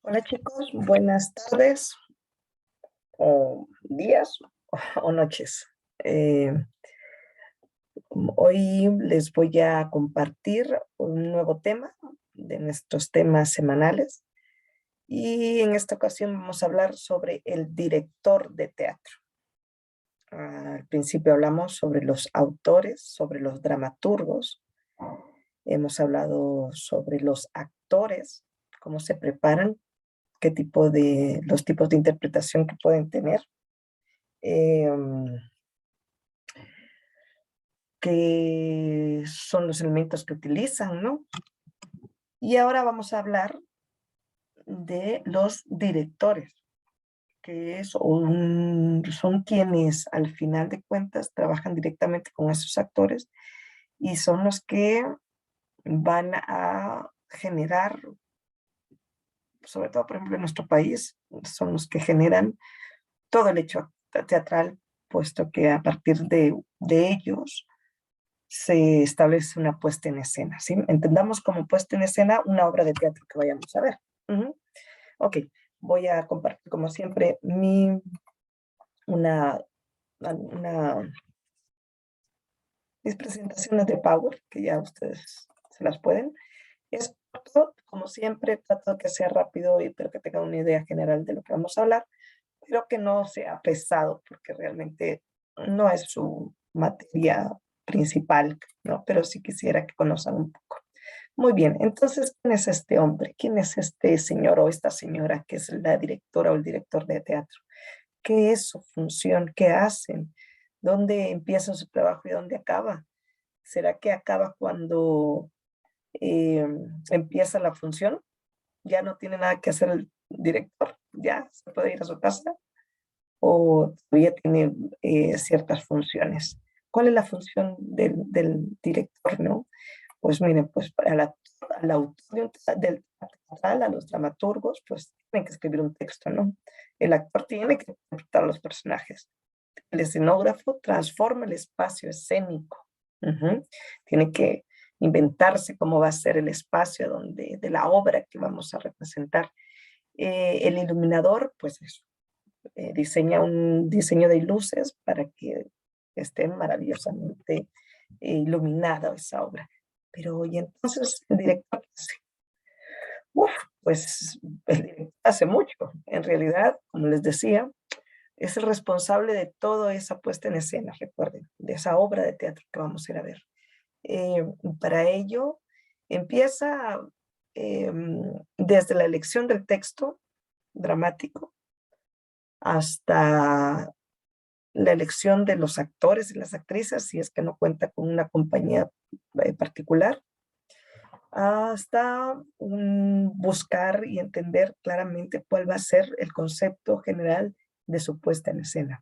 Hola chicos, buenas tardes o días o noches. Eh, Hoy les voy a compartir un nuevo tema de nuestros temas semanales y en esta ocasión vamos a hablar sobre el director de teatro. Al principio hablamos sobre los autores, sobre los dramaturgos, hemos hablado sobre los actores, cómo se preparan, los tipos de interpretación que pueden tener. Em, qué son los elementos que utilizan, ¿no? Y ahora vamos a hablar de los directores, que son quienes al final de cuentas trabajan directamente con esos actores y son los que van a generar, sobre todo por ejemplo en nuestro país, son los que generan todo el hecho teatral, puesto que a partir de ellos se establece una puesta en escena, ¿sí? Entendamos como puesta en escena una obra de teatro que vayamos a ver. Ok, voy a compartir como siempre una, una, mis presentaciones de Power, que ya ustedes se las pueden. Es corto, como siempre, trato de que sea rápido, pero que tengan una idea general de lo que vamos a hablar, pero que no sea pesado, porque realmente no es su materia principal, ¿no? Pero sí quisiera que conozcan un poco. Muy bien, entonces, ¿quién es este hombre? ¿Quién es este señor o esta señora que es la directora o el director de teatro? ¿Qué es su función? ¿Qué hacen? ¿Dónde empieza su trabajo y dónde acaba? ¿Será que acaba cuando eh, empieza la función? ¿Ya no tiene nada que hacer el director? ¿Ya se puede ir a su casa? ¿O todavía tiene ciertas funciones? ¿Cuál es la función del director, no? Pues miren, pues al autor del teatral, a los dramaturgos, pues tienen que escribir un texto, ¿no? El actor tiene que interpretar a los personajes. El escenógrafo transforma el espacio escénico. Tiene que inventarse cómo va a ser el espacio de la obra que vamos a representar. El iluminador, pues eso, diseña un diseño de luces para que esté maravillosamente iluminada esa obra. Pero, y entonces el director hace, uf, pues el director hace mucho. En realidad, como les decía, es el responsable de toda esa puesta en escena, recuerden, de esa obra de teatro que vamos a ir a ver. Para ello, empieza eh, desde la elección del texto dramático hasta la elección de los actores y las actrices, si es que no cuenta con una compañía particular, hasta buscar y entender claramente cuál va a ser el concepto general de su puesta en escena.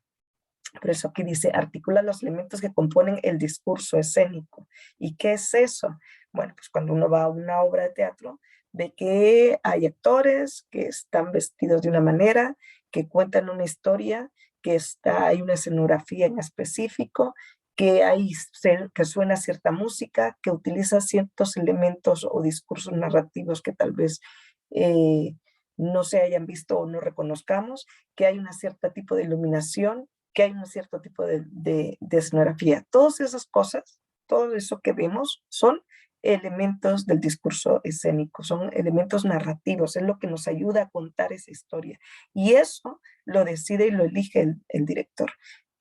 Por eso aquí dice, articula los elementos que componen el discurso escénico. ¿Y qué es eso? Bueno, pues cuando uno va a una obra de teatro, ve que hay actores que están vestidos de una manera, que cuentan una historia, hay una escenografía en específico, que suena cierta música, que utiliza ciertos elementos o discursos narrativos que tal vez eh, no se hayan visto o no reconozcamos, que hay un cierto tipo de iluminación, que hay un cierto tipo de escenografía. Todas esas cosas, todo eso que vemos son elementos del discurso escénico, son elementos narrativos, es lo que nos ayuda a contar esa historia. Y eso lo decide y lo elige el director.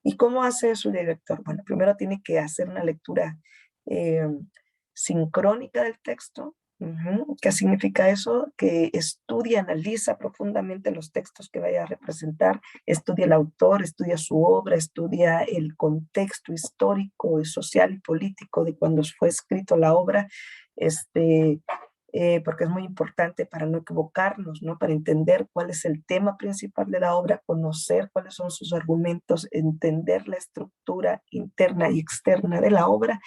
¿Y cómo hace eso el director? Bueno, primero tiene que hacer una lectura eh, sincrónica del texto. ¿Qué significa eso? Que estudia, analiza profundamente los textos que vaya a representar, estudia el autor, estudia su obra, estudia el contexto histórico, social y político de cuando fue escrito la obra, porque es muy importante para no equivocarnos, ¿no? Para entender cuál es el tema principal de la obra, conocer cuáles son sus argumentos, entender la estructura interna y externa de la obra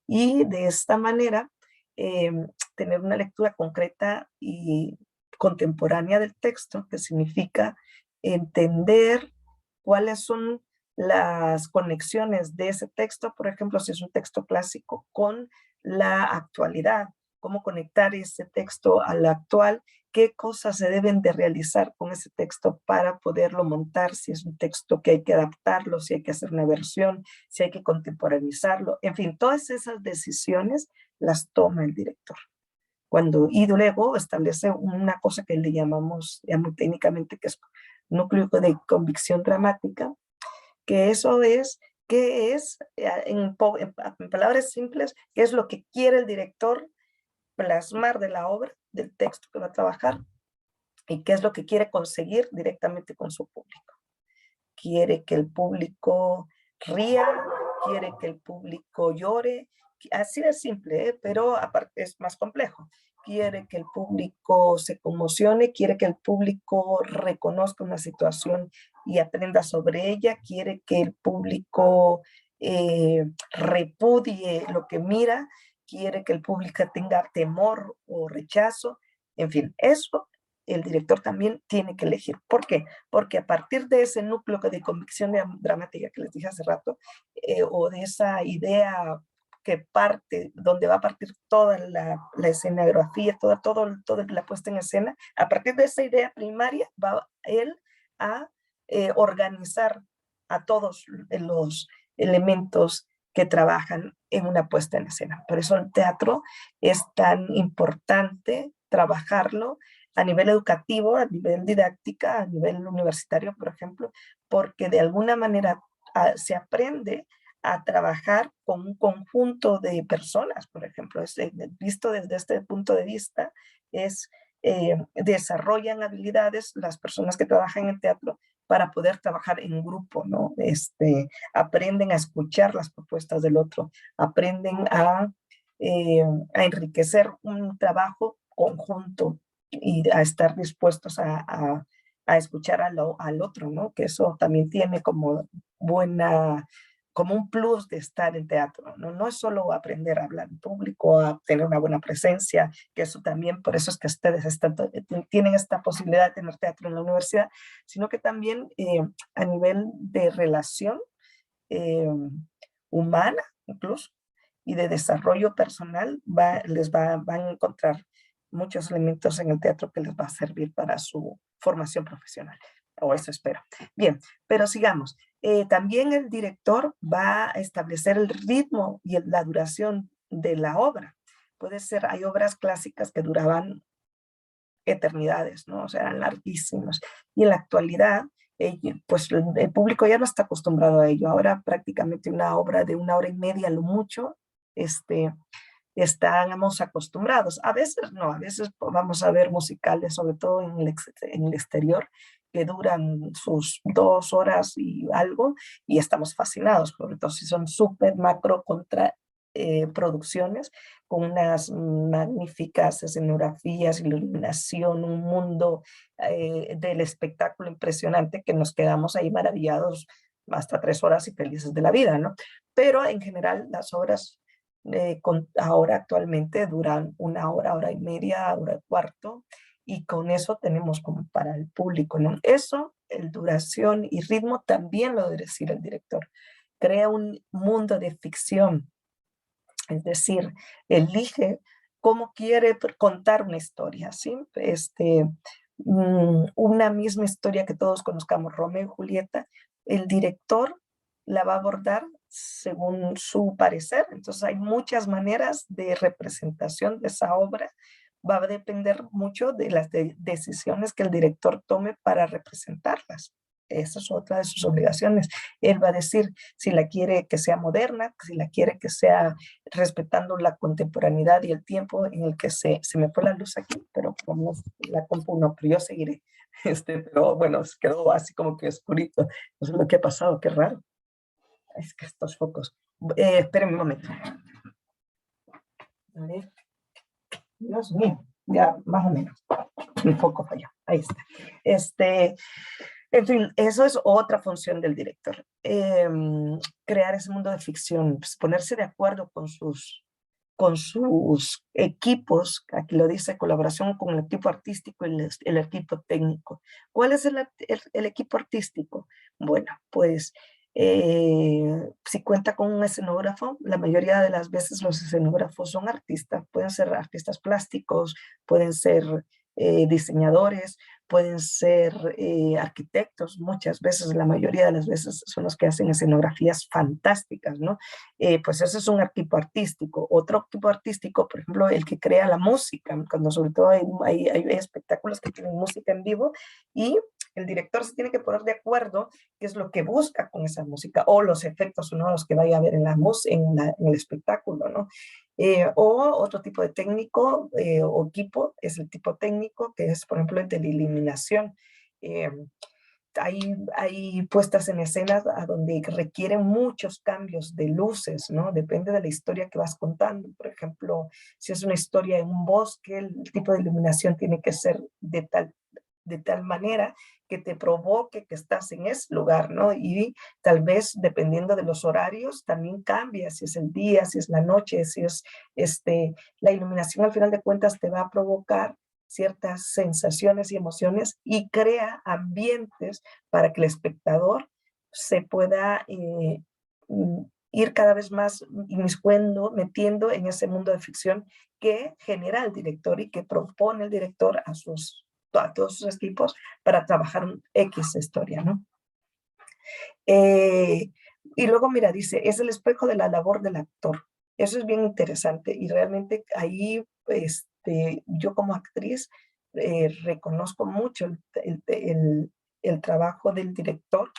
y de esta manera eh, tener una lectura concreta y contemporánea del texto, que significa entender cuáles son las conexiones de ese texto, por ejemplo, si es un texto clásico, con la actualidad, cómo conectar ese texto al actual, qué cosas se deben de realizar con ese texto para poderlo montar, si es un texto que hay que adaptarlo, si hay que hacer una versión, si hay que contemporaneizarlo, en fin, todas esas decisiones las toma el director. Y luego establece una cosa que le llamamos, ya muy técnicamente, que es núcleo de convicción dramática, que eso es, ¿qué es, en palabras simples, qué es lo que quiere el director plasmar de la obra, del texto que va a trabajar, y qué es lo que quiere conseguir directamente con su público? Quiere que el público ría, quiere que el público llore, así de simple, pero aparte es más complejo. Quiere que el público se conmocione, quiere que el público reconozca una situación y aprenda sobre ella, quiere que el público repudie lo que mira, quiere que el público tenga temor o rechazo, en fin, eso el director también tiene que elegir. ¿Por qué? Porque a partir de ese núcleo de convicción dramática que les dije hace rato, o de esa idea que parte, donde va a partir toda la escenografía, toda la puesta en escena, a partir de esa idea primaria va él a organizar a todos los elementos que trabajan en una puesta en escena. Por eso el teatro es tan importante trabajarlo a nivel educativo, a nivel didáctica, a nivel universitario, por ejemplo, porque de alguna manera se aprende a trabajar con un conjunto de personas, por ejemplo, visto desde este punto de vista, desarrollan habilidades las personas que trabajan en teatro para poder trabajar en grupo, ¿no? Aprenden a escuchar las propuestas del otro, aprenden a enriquecer un trabajo conjunto y a estar dispuestos a escuchar al otro, ¿no? Que eso también tiene como como un plus de estar en teatro, ¿no? No es solo aprender a hablar en público, a tener una buena presencia, que eso también, por eso es que ustedes tienen esta posibilidad de tener teatro en la universidad, sino que también a nivel de relación eh, humana, incluso, y de desarrollo personal, van a encontrar muchos elementos en el teatro que les va a servir para su formación profesional, o eso espero. Bien, pero sigamos. También el director va a establecer el ritmo y la duración de la obra. Puede ser, hay obras clásicas que duraban eternidades, ¿no? O sea, eran larguísimos. Y en la actualidad, pues el público ya no está acostumbrado a ello. Ahora prácticamente una obra de 1 hora y media, lo mucho, estamos acostumbrados. A veces no, a veces vamos a ver musicales, sobre todo en el exterior, que duran sus 2 horas y algo, y estamos fascinados, sobre todo si son súper macro producciones con unas magníficas escenografías, iluminación, un mundo del espectáculo impresionante que nos quedamos ahí maravillados hasta 3 horas y felices de la vida, ¿no? Pero en general las obras ahora actualmente duran 1 hora, 1 hora y media, 1 hora y cuarto, y con eso tenemos como para el público, ¿no? Eso, el duración y ritmo también lo debe decir el director. Crea un mundo de ficción, es decir, elige cómo quiere contar una historia, ¿sí? Una misma historia que todos conozcamos, Romeo y Julieta, el director la va a abordar según su parecer. Entonces hay muchas maneras de representación de esa obra. Va a depender mucho de las decisiones que el director tome para representarlas. Esa es otra de sus obligaciones. Él va a decir si la quiere que sea moderna, si la quiere que sea respetando la contemporaneidad y el tiempo en el que se me fue la luz aquí, pero como la compu no, pero yo seguiré. Pero bueno, quedó así como que oscurito. No sé lo que ha pasado, qué raro. Es que estos focos. Esperen un momento. A ver. Dios mío, ya más o menos. El foco falló. Ahí está. En fin, eso es otra función del director. Crear ese mundo de ficción, pues, ponerse de acuerdo con sus equipos, aquí lo dice, colaboración con el equipo artístico y el equipo técnico. ¿Cuál es el equipo artístico? Bueno, pues Si cuenta con un escenógrafo, la mayoría de las veces los escenógrafos son artistas, pueden ser artistas plásticos, pueden ser diseñadores, pueden ser arquitectos, muchas veces, la mayoría de las veces son los que hacen escenografías fantásticas, ¿no? Pues ese es un equipo artístico. Otro equipo artístico, por ejemplo, el que crea la música, cuando sobre todo hay espectáculos que tienen música en vivo y el director se tiene que poner de acuerdo qué es lo que busca con esa música o los efectos sonoros que vaya a haber en el espectáculo, ¿no? O otro tipo de técnico o equipo es el tipo técnico que es, por ejemplo, el de la iluminación. Eh, hay puestas en escena a donde requieren muchos cambios de luces, ¿no? Depende de la historia que vas contando. Por ejemplo, si es una historia en un bosque, el tipo de iluminación tiene que ser de tal manera que te provoque que estás en ese lugar, ¿no? Y tal vez dependiendo de los horarios también cambia, si es el día, si es la noche, si es la iluminación al final de cuentas te va a provocar ciertas sensaciones y emociones y crea ambientes para que el espectador se pueda ir cada vez más inmiscuendo, metiendo en ese mundo de ficción que genera el director y que propone el director a todos sus equipos para trabajar un X historia, ¿no? Y luego, mira, dice, es el espejo de la labor del actor. Eso es bien interesante y realmente ahí yo como actriz reconozco mucho el trabajo del director,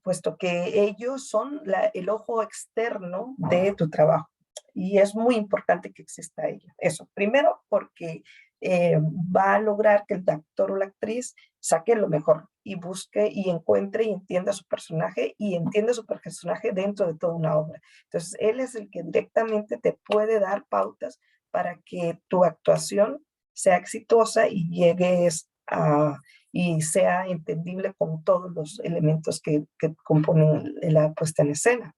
puesto que ellos son el ojo externo de tu trabajo. Y es muy importante que exista ella. Eso, primero porque va a lograr que el actor o la actriz saque lo mejor y busque y encuentre y entienda su personaje y entienda su personaje dentro de toda una obra. Entonces, él es el que directamente te puede dar pautas para que tu actuación sea exitosa y llegues y sea entendible con todos los elementos que componen la puesta en escena.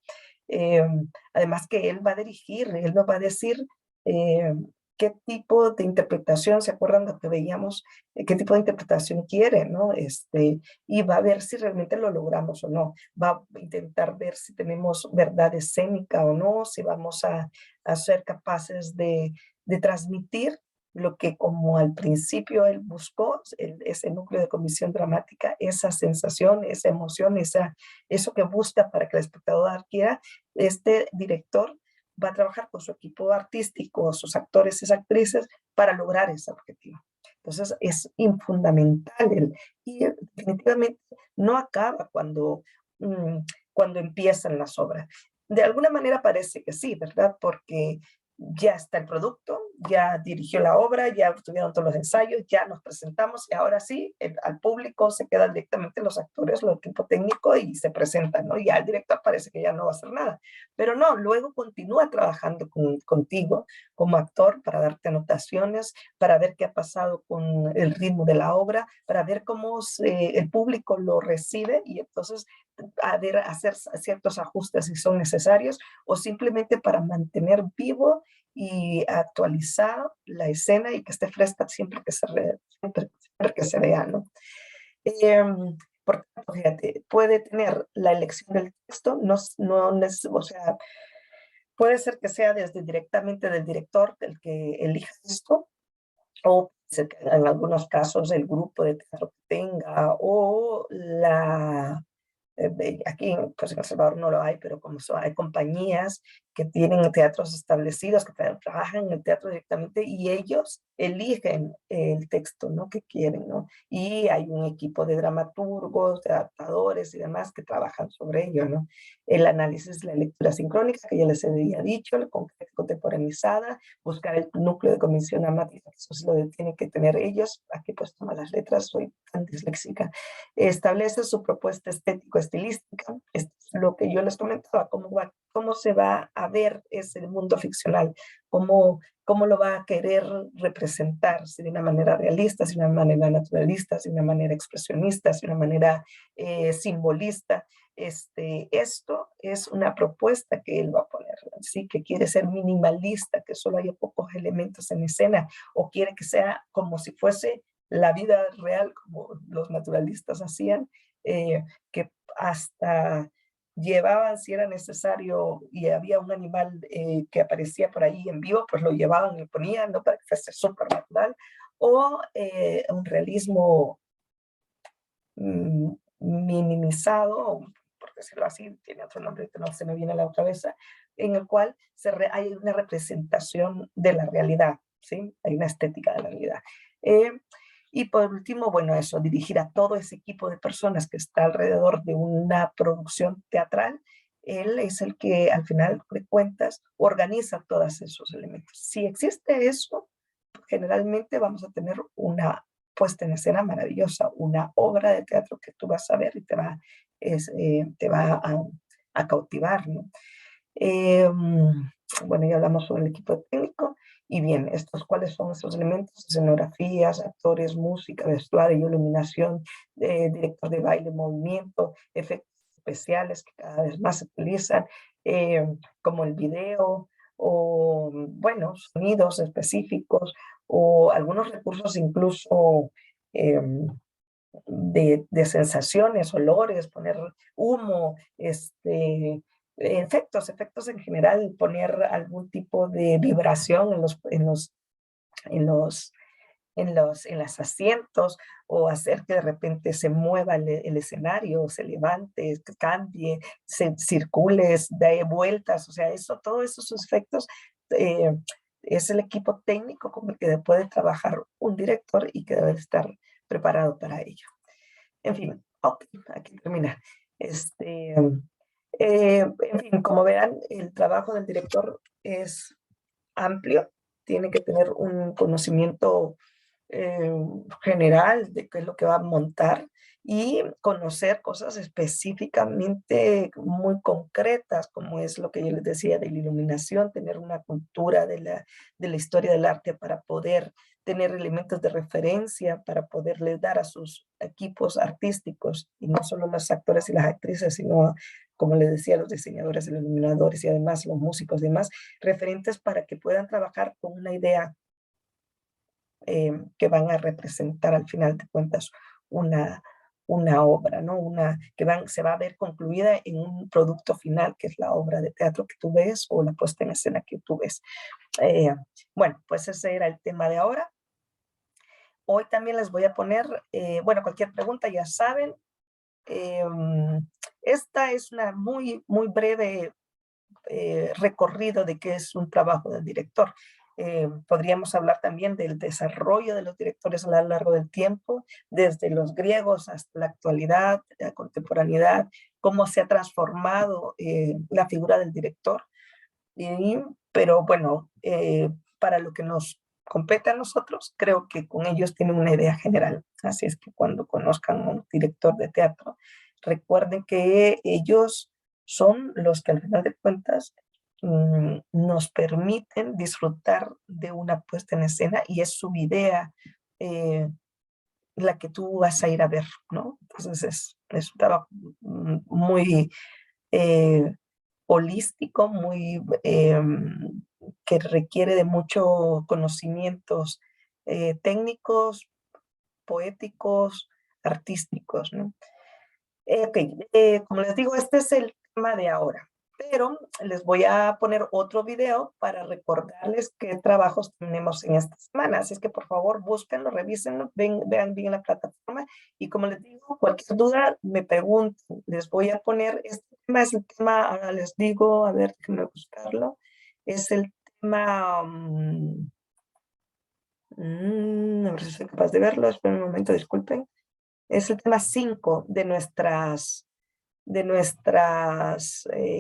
Eh, Además que él va a dirigir, él nos va a decir eh, qué tipo de interpretación, ¿se acuerdan de lo que veíamos? Qué tipo de interpretación quiere, ¿no? Y va a ver si realmente lo logramos o no. Va a intentar ver si tenemos verdad escénica o no, si vamos a ser capaces de transmitir lo que como al principio él buscó, ese núcleo de comisión dramática, esa sensación, esa emoción, eso que busca para que el espectador adquiera, este director va a trabajar con su equipo artístico, sus actores y actrices para lograr ese objetivo. Entonces es fundamental y definitivamente no acaba cuando empiezan las obras. De alguna manera parece que sí, ¿verdad? Porque ya está el producto, ya dirigió la obra, ya tuvieron todos los ensayos, ya nos presentamos y ahora sí, al público se quedan directamente los actores, el equipo técnico y se presentan, ¿no? Y ya el director parece que ya no va a hacer nada. Pero no, luego continúa trabajando contigo como actor para darte anotaciones, para ver qué ha pasado con el ritmo de la obra, para ver cómo el público lo recibe y entonces hacer ciertos ajustes si son necesarios o simplemente para mantener vivo y actualizar la escena y que esté fresca siempre que se vea, ¿no? Eh, por tanto, fíjate, puede tener la elección del texto, o sea, puede ser que sea directamente del director el que elija esto, o en algunos casos el grupo de teatro que tenga, o aquí pues en El Salvador no lo hay, pero hay compañías que tienen teatros establecidos, que trabajan en el teatro directamente y ellos eligen el texto, ¿no? Que quieren, ¿no? Y hay un equipo de dramaturgos, de adaptadores y demás que trabajan sobre ello, ¿no? El análisis, la lectura sincrónica, que ya les había dicho, la contemporaneizada, buscar el núcleo de convención dramática, que eso sí lo tienen que tener ellos. Aquí pues tomo las letras, soy tan disléxica. Establece su propuesta estético-estilística, es lo que yo les comentaba, cómo se va a ver ese mundo ficcional, cómo lo va a querer representar, si de una manera realista, si de una manera naturalista, si de una manera expresionista, si de una manera simbolista. Esto es una propuesta que él va a poner, ¿sí? Que quiere ser minimalista, que solo haya pocos elementos en escena, o quiere que sea como si fuese la vida real, como los naturalistas hacían, que hasta llevaban, si era necesario, y había un animal que aparecía por ahí en vivo, pues lo llevaban y ponían, ¿no? Para que fuese súper natural, o un realismo minimizado, por decirlo así, tiene otro nombre que no se me viene a la cabeza, en el cual hay una representación de la realidad, ¿sí? Hay una estética de la realidad. Eh, y por último, bueno, eso, dirigir a todo ese equipo de personas que está alrededor de una producción teatral. Él es el que al final de cuentas organiza todos esos elementos. Si existe eso, generalmente vamos a tener una puesta en escena maravillosa, una obra de teatro que tú vas a ver y te va a cautivar, ¿no? Bueno, ya hablamos sobre el equipo técnico. Y bien, ¿cuáles son esos elementos? Escenografías, actores, música, vestuario, iluminación, director de baile, movimiento, efectos especiales que cada vez más se utilizan, como el video, o, bueno, sonidos específicos, o algunos recursos incluso de sensaciones, olores, poner humo, efectos en general, poner algún tipo de vibración en los asientos, o hacer que de repente se mueva el escenario, se levante, cambie, se circule, dé vueltas, o sea, todos esos efectos eh, es el equipo técnico con el que puede trabajar un director y que debe estar preparado para ello. En fin, ok, aquí termina. En fin, como verán, el trabajo del director es amplio, tiene que tener un conocimiento eh, general de qué es lo que va a montar y conocer cosas específicamente muy concretas, como es lo que yo les decía de la iluminación, tener una cultura de la historia del arte para poder tener elementos de referencia, para poderle dar a sus equipos artísticos, y no solo los actores y las actrices, sino, como les decía, los diseñadores, los iluminadores y además los músicos y demás, referentes para que puedan trabajar con una idea que van a representar al final de cuentas una, una obra, ¿no? Se va a ver concluida en un producto final, que es la obra de teatro que tú ves o la puesta en escena que tú ves. Eh, bueno, pues ese era el tema de ahora. Hoy también les voy a poner, bueno, cualquier pregunta ya saben. Eh, Esta es una muy breve recorrido de qué es un trabajo del director. Podríamos hablar también del desarrollo de los directores a lo largo del tiempo, desde los griegos hasta la actualidad, la contemporaneidad, cómo se ha transformado la figura del director. Pero bueno, para lo que nos compete a nosotros, creo que con ellos tienen una idea general. Así es que cuando conozcan a un director de teatro, recuerden que ellos son los que al final de cuentas nos permiten disfrutar de una puesta en escena, y es su idea la que tú vas a ir a ver, ¿no? Entonces es un trabajo muy eh, holístico, que requiere de muchos conocimientos técnicos, poéticos, artísticos, ¿no? Ok, como les digo, este es el tema de ahora, pero les voy a poner otro video para recordarles qué trabajos tenemos en esta semana. Así es que por favor búsquenlo, revísenlo, vean bien la plataforma, y como les digo, cualquier duda me pregunten. Les voy a poner, este tema es el tema, ahora les digo, a ver, déjenme buscarlo, es el tema, a ver si soy capaz de verlo, esperen un momento, disculpen. Es el tema 5 de nuestras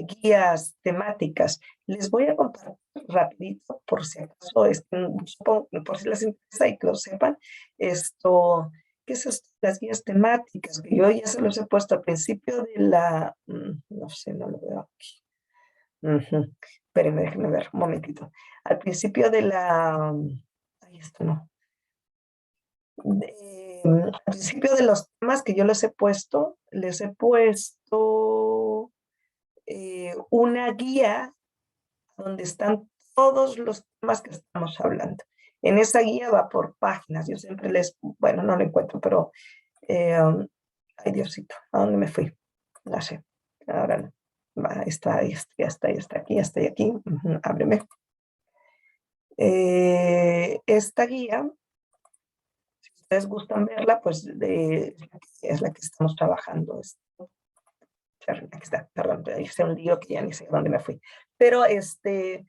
guías temáticas. Les voy a contar rapidito, por si acaso, por si les interesa y que lo sepan, ¿qué es esto? Las guías temáticas, que yo ya se los he puesto al principio de no sé, no lo veo aquí. Espérenme, déjenme ver, un momentito. Al principio de ahí está, no. Al principio de los temas que yo les he puesto una guía donde están todos los temas que estamos hablando. En esa guía va por páginas. Yo siempre bueno, no lo encuentro, pero Ay, Diosito, ¿a dónde me fui? No sé, ahora no. Va, está aquí, ya estoy aquí. Ujú, ábreme. Esta guía, si ustedes gustan verla, pues es la que estamos trabajando. Aquí está, perdón, hice un lío que ya ni sé dónde me fui. Pero está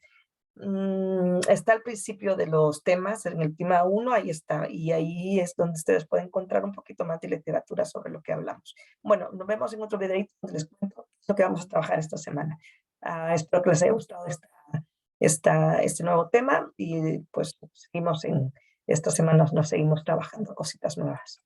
al principio de los temas, en el tema 1, ahí está, y ahí es donde ustedes pueden encontrar un poquito más de literatura sobre lo que hablamos. Bueno, nos vemos en otro videito donde les cuento lo que vamos a trabajar esta semana. Espero que les haya gustado este nuevo tema y pues seguimos en estas semanas, nos seguimos trabajando cositas nuevas.